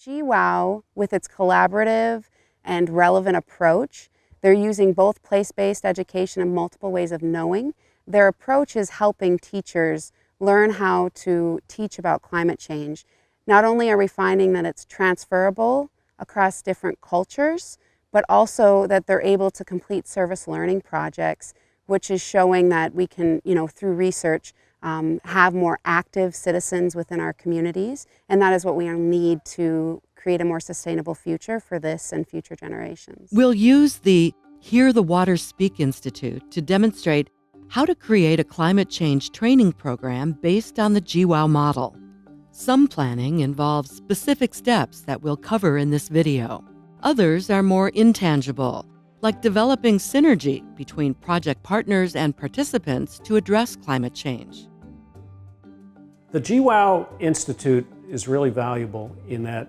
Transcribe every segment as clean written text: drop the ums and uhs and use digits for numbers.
GWOW, with its collaborative and relevant approach, they're using both place-based education and multiple ways of knowing. Their approach is helping teachers learn how to teach about climate change. Not only are we finding that it's transferable across different cultures, but also that they're able to complete service learning projects, which is showing that we can, through research, have more active citizens within our communities. And that is what we need to create a more sustainable future for this and future generations. We'll use the Hear the Water Speak Institute to demonstrate how to create a climate change training program based on the GWOW model. Some planning involves specific steps that we'll cover in this video. Others are more intangible, like developing synergy between project partners and participants to address climate change. The GWOW Institute is really valuable in that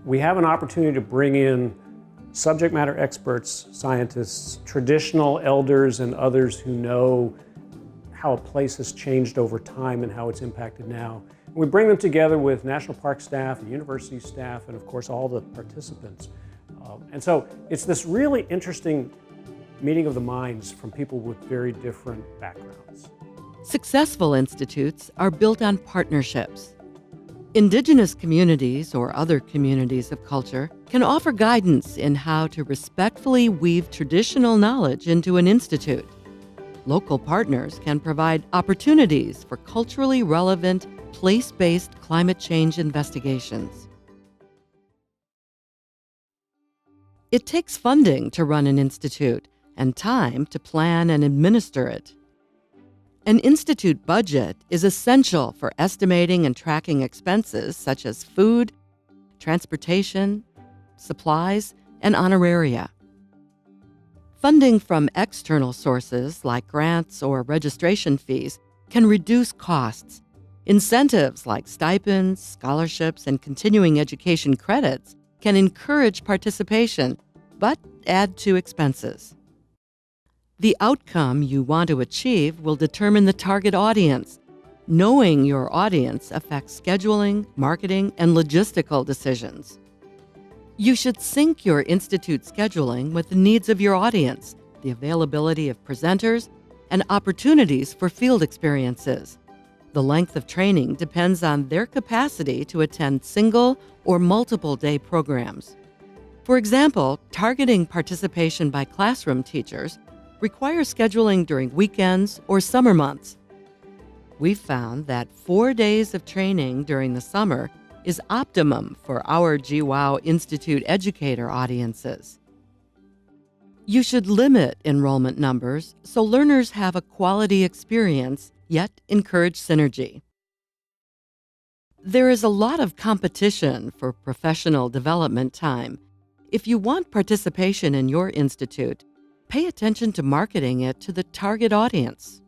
we have an opportunity to bring in subject matter experts, scientists, traditional elders, and others who know how a place has changed over time and how it's impacted now. And we bring them together with national park staff, university staff, and of course all the participants. And so it's this really interesting meeting of the minds from people with very different backgrounds. Successful institutes are built on partnerships. Indigenous communities or other communities of culture can offer guidance in how to respectfully weave traditional knowledge into an institute. Local partners can provide opportunities for culturally relevant, place-based climate change investigations. It takes funding to run an institute and time to plan and administer it. An institute budget is essential for estimating and tracking expenses such as food, transportation, supplies, and honoraria. Funding from external sources like grants or registration fees can reduce costs. Incentives like stipends, scholarships, and continuing education credits can encourage participation, but add to expenses. The outcome you want to achieve will determine the target audience. Knowing your audience affects scheduling, marketing, and logistical decisions. You should sync your institute scheduling with the needs of your audience, the availability of presenters, and opportunities for field experiences. The length of training depends on their capacity to attend single or multiple day programs. For example, targeting participation by classroom teachers requires scheduling during weekends or summer months. We've found that 4 days of training during the summer is optimum for our GWOW Institute educator audiences. You should limit enrollment numbers so learners have a quality experience, yet encourage synergy. There is a lot of competition for professional development time. If you want participation in your institute, pay attention to marketing it to the target audience.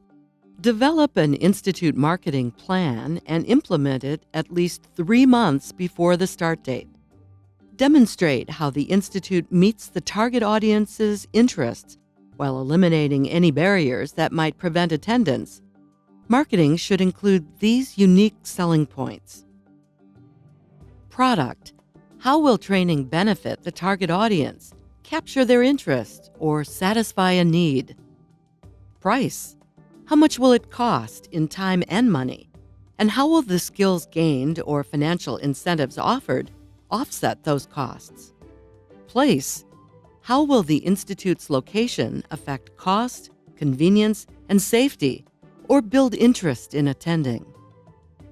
Develop an institute marketing plan and implement it at least 3 months before the start date. Demonstrate how the institute meets the target audience's interests while eliminating any barriers that might prevent attendance. Marketing should include these unique selling points. Product. How will training benefit the target audience, capture their interest, or satisfy a need? Price. How much will it cost in time and money? And how will the skills gained or financial incentives offered offset those costs? Place. How will the institute's location affect cost, convenience, and safety, or build interest in attending?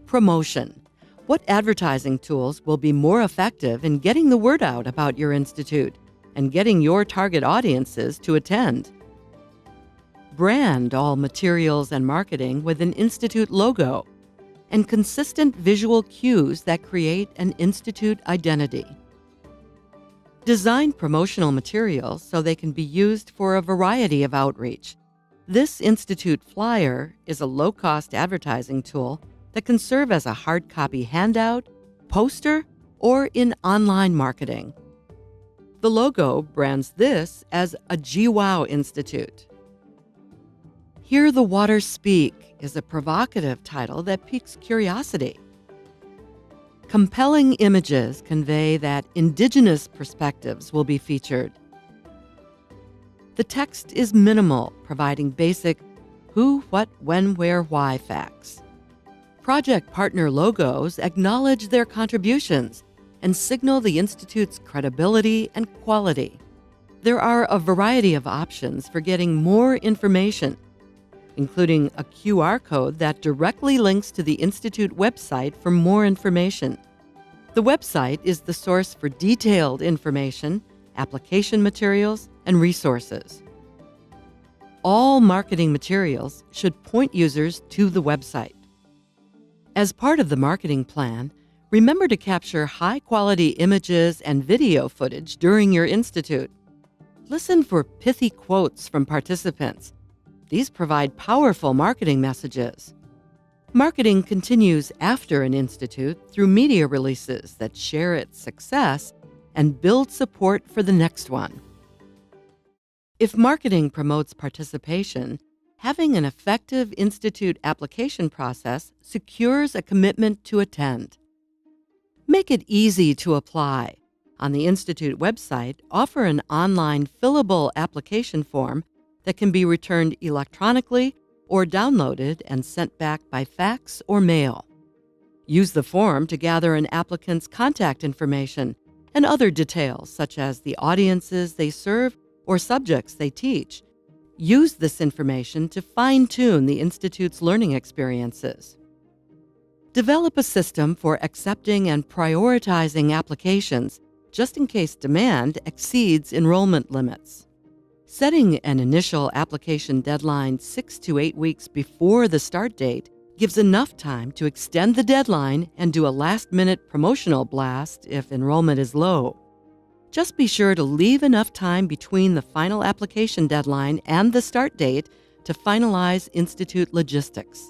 Promotion. What advertising tools will be more effective in getting the word out about your institute and getting your target audiences to attend? Brand all materials and marketing with an institute logo and consistent visual cues that create an institute identity. Design promotional materials so they can be used for a variety of outreach. This institute flyer is a low-cost advertising tool that can serve as a hard copy handout, poster, or in online marketing. The logo brands this as a GWOW Institute. Hear the Water Speak is a provocative title that piques curiosity. Compelling images convey that indigenous perspectives will be featured. The text is minimal, providing basic who, what, when, where, why facts. Project partner logos acknowledge their contributions and signal the Institute's credibility and quality. There are a variety of options for getting more information, including a QR code that directly links to the Institute website for more information. The website is the source for detailed information, application materials, and resources. All marketing materials should point users to the website. As part of the marketing plan, remember to capture high-quality images and video footage during your institute. Listen for pithy quotes from participants. These provide powerful marketing messages. Marketing continues after an institute through media releases that share its success and build support for the next one. If marketing promotes participation, having an effective institute application process secures a commitment to attend. Make it easy to apply. On the Institute website, offer an online fillable application form that can be returned electronically or downloaded and sent back by fax or mail. Use the form to gather an applicant's contact information and other details such as the audiences they serve or subjects they teach. Use this information to fine-tune the Institute's learning experiences. Develop a system for accepting and prioritizing applications just in case demand exceeds enrollment limits. Setting an initial application deadline 6 to 8 weeks before the start date gives enough time to extend the deadline and do a last-minute promotional blast if enrollment is low. Just be sure to leave enough time between the final application deadline and the start date to finalize institute logistics.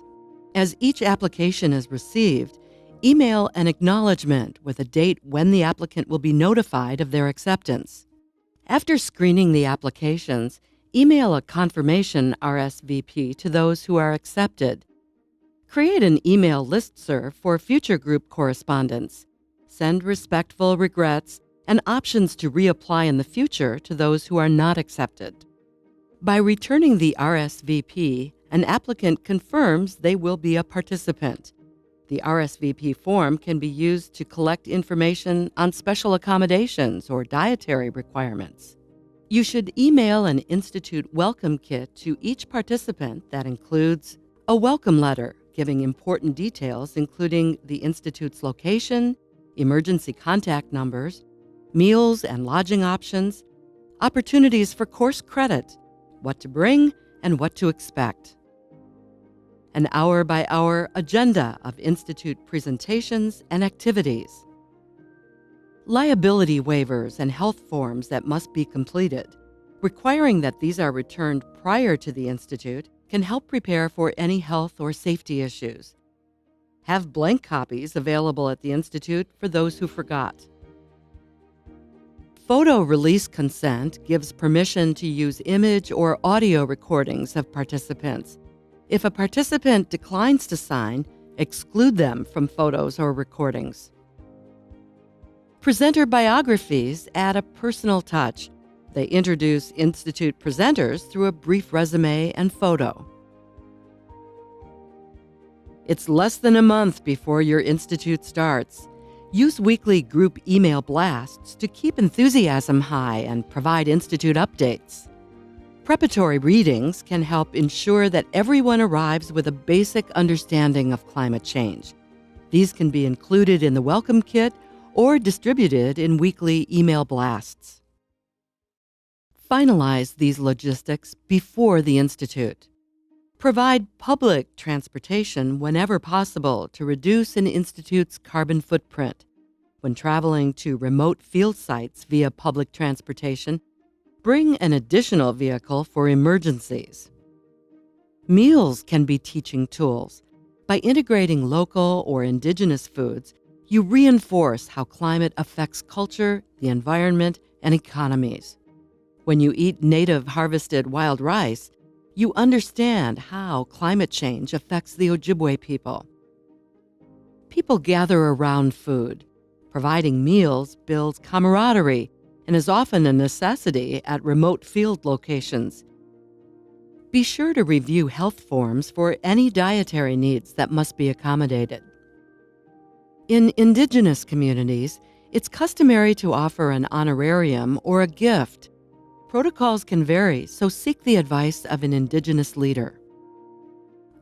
As each application is received, email an acknowledgement with a date when the applicant will be notified of their acceptance. After screening the applications, email a confirmation RSVP to those who are accepted. Create an email listserv for future group correspondence. Send respectful regrets and options to reapply in the future to those who are not accepted. By returning the RSVP, an applicant confirms they will be a participant. The RSVP form can be used to collect information on special accommodations or dietary requirements. You should email an Institute welcome kit to each participant that includes a welcome letter giving important details including the Institute's location, emergency contact numbers, meals and lodging options, opportunities for course credit, what to bring and what to expect. An hour-by-hour agenda of Institute presentations and activities. Liability waivers and health forms that must be completed. Requiring that these are returned prior to the Institute can help prepare for any health or safety issues. Have blank copies available at the Institute for those who forgot. Photo release consent gives permission to use image or audio recordings of participants. If a participant declines to sign, exclude them from photos or recordings. Presenter biographies add a personal touch. They introduce Institute presenters through a brief resume and photo. It's less than a month before your Institute starts. Use weekly group email blasts to keep enthusiasm high and provide Institute updates. Preparatory readings can help ensure that everyone arrives with a basic understanding of climate change. These can be included in the welcome kit or distributed in weekly email blasts. Finalize these logistics before the Institute. Provide public transportation whenever possible to reduce an institute's carbon footprint. When traveling to remote field sites via public transportation, bring an additional vehicle for emergencies. Meals can be teaching tools. By integrating local or indigenous foods, you reinforce how climate affects culture, the environment, and economies. When you eat native harvested wild rice, you understand how climate change affects the Ojibwe people. People gather around food. Providing meals builds camaraderie and is often a necessity at remote field locations. Be sure to review health forms for any dietary needs that must be accommodated. In indigenous communities, it's customary to offer an honorarium or a gift. Protocols can vary, so seek the advice of an indigenous leader.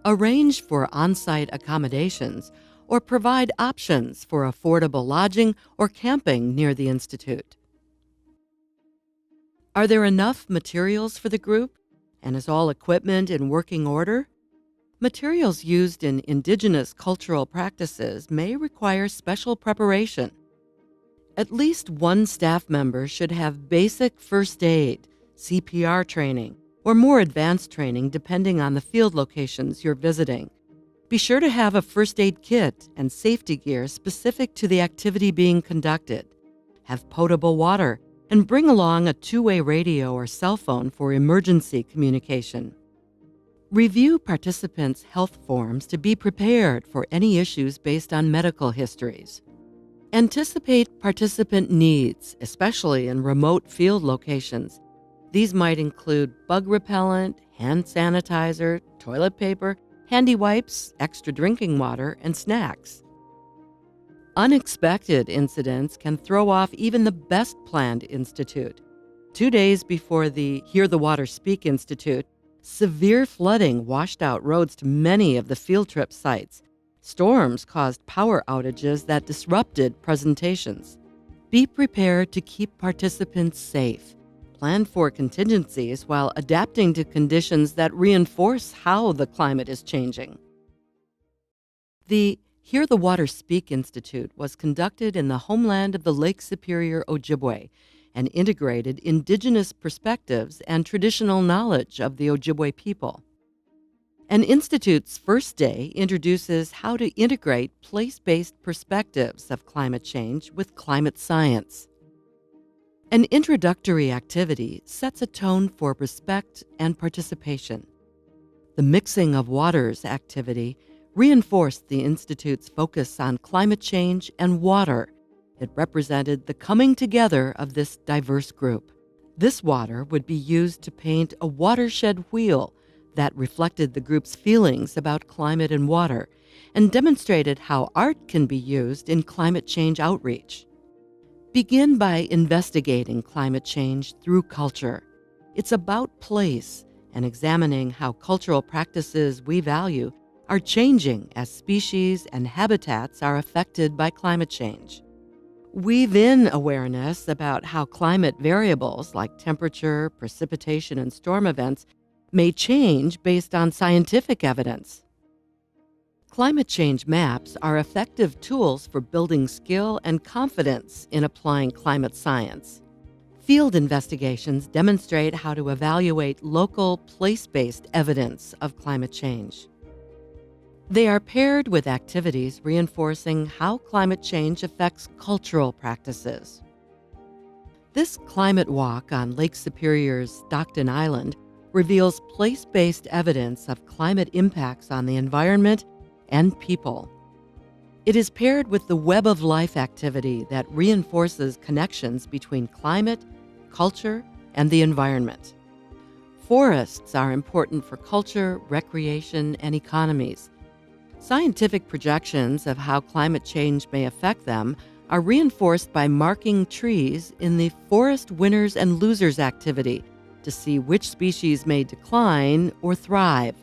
Arrange for on-site accommodations or provide options for affordable lodging or camping near the Institute. Are there enough materials for the group? And is all equipment in working order? Materials used in indigenous cultural practices may require special preparation. At least one staff member should have basic first aid, CPR training, or more advanced training depending on the field locations you're visiting. Be sure to have a first aid kit and safety gear specific to the activity being conducted. Have potable water and bring along a two-way radio or cell phone for emergency communication. Review participants' health forms to be prepared for any issues based on medical histories. Anticipate participant needs, especially in remote field locations. These might include bug repellent, hand sanitizer, toilet paper, handy wipes, extra drinking water, and snacks. Unexpected incidents can throw off even the best planned institute. 2 days before the Hear the Water Speak Institute, severe flooding washed out roads to many of the field trip sites. Storms caused power outages that disrupted presentations. Be prepared to keep participants safe. Plan for contingencies while adapting to conditions that reinforce how the climate is changing. The Hear the Water Speak Institute was conducted in the homeland of the Lake Superior Ojibwe and integrated indigenous perspectives and traditional knowledge of the Ojibwe people. An institute's first day introduces how to integrate place-based perspectives of climate change with climate science. An introductory activity sets a tone for respect and participation. The Mixing of Waters activity reinforced the Institute's focus on climate change and water. It represented the coming together of this diverse group. This water would be used to paint a watershed wheel that reflected the group's feelings about climate and water and demonstrated how art can be used in climate change outreach. Begin by investigating climate change through culture. It's about place and examining how cultural practices we value are changing as species and habitats are affected by climate change. Weave in awareness about how climate variables like temperature, precipitation, and storm events may change based on scientific evidence. Climate change maps are effective tools for building skill and confidence in applying climate science. Field investigations demonstrate how to evaluate local, place-based evidence of climate change. They are paired with activities reinforcing how climate change affects cultural practices. This climate walk on Lake Superior's Stockton Island reveals place-based evidence of climate impacts on the environment and people. It is paired with the Web of Life activity that reinforces connections between climate, culture, and the environment. Forests are important for culture, recreation, and economies. Scientific projections of how climate change may affect them are reinforced by marking trees in the Forest Winners and Losers activity to see which species may decline or thrive.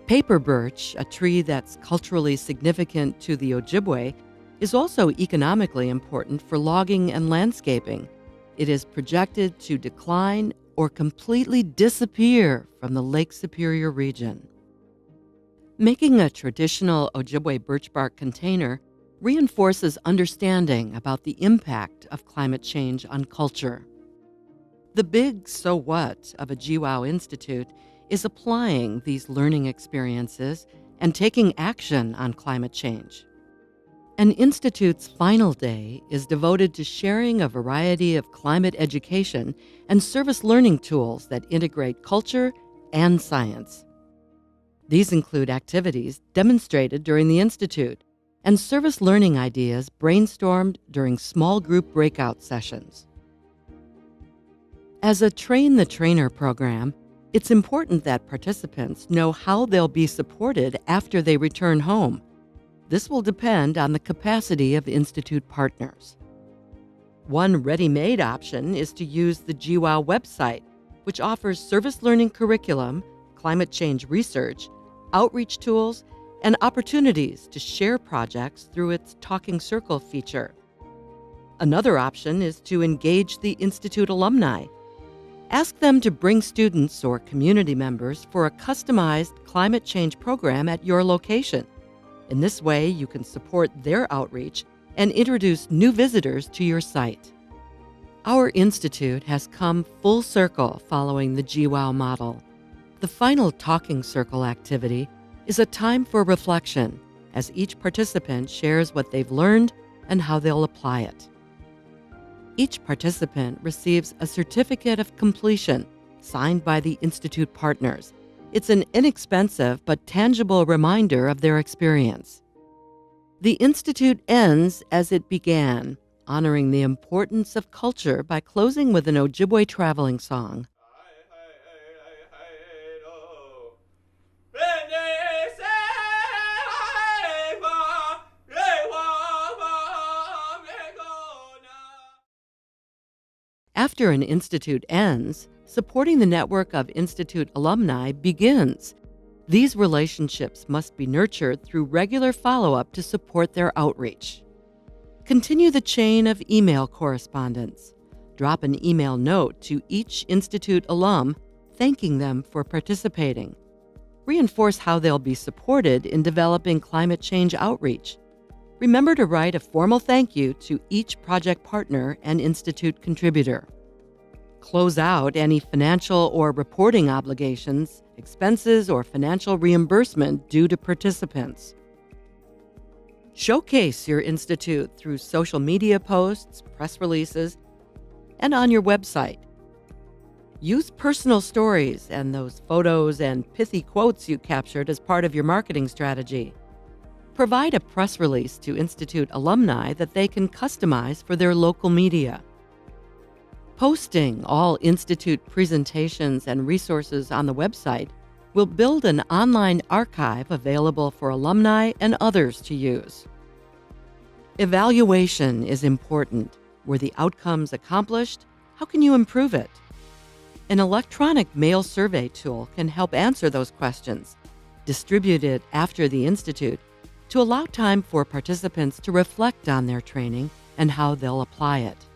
Paper birch, a tree that's culturally significant to the Ojibwe, is also economically important for logging and landscaping. It is projected to decline or completely disappear from the Lake Superior region. Making a traditional Ojibwe birch bark container reinforces understanding about the impact of climate change on culture. The big so what of a GWOW Institute is applying these learning experiences and taking action on climate change. An institute's final day is devoted to sharing a variety of climate education and service learning tools that integrate culture and science. These include activities demonstrated during the institute, and service learning ideas brainstormed during small group breakout sessions. As a Train the Trainer program, it's important that participants know how they'll be supported after they return home. This will depend on the capacity of Institute partners. One ready-made option is to use the GWOW website, which offers service learning curriculum, climate change research, outreach tools, and opportunities to share projects through its Talking Circle feature. Another option is to engage the Institute alumni. Ask them to bring students or community members for a customized climate change program at your location. In this way, you can support their outreach and introduce new visitors to your site. Our institute has come full circle following the GWOW model. The final Talking Circle activity is a time for reflection as each participant shares what they've learned and how they'll apply it. Each participant receives a certificate of completion signed by the Institute partners. It's an inexpensive but tangible reminder of their experience. The Institute ends as it began, honoring the importance of culture by closing with an Ojibwe traveling song. After an institute ends, supporting the network of institute alumni begins. These relationships must be nurtured through regular follow-up to support their outreach. Continue the chain of email correspondence. Drop an email note to each institute alum, thanking them for participating. Reinforce how they'll be supported in developing climate change outreach. Remember to write a formal thank you to each project partner and institute contributor. Close out any financial or reporting obligations, expenses, or financial reimbursement due to participants. Showcase your institute through social media posts, press releases, and on your website. Use personal stories and those photos and pithy quotes you captured as part of your marketing strategy. Provide a press release to Institute alumni that they can customize for their local media. Posting all Institute presentations and resources on the website will build an online archive available for alumni and others to use. Evaluation is important. Were the outcomes accomplished? How can you improve it? An electronic mail survey tool can help answer those questions, distributed after the Institute, to allow time for participants to reflect on their training and how they'll apply it.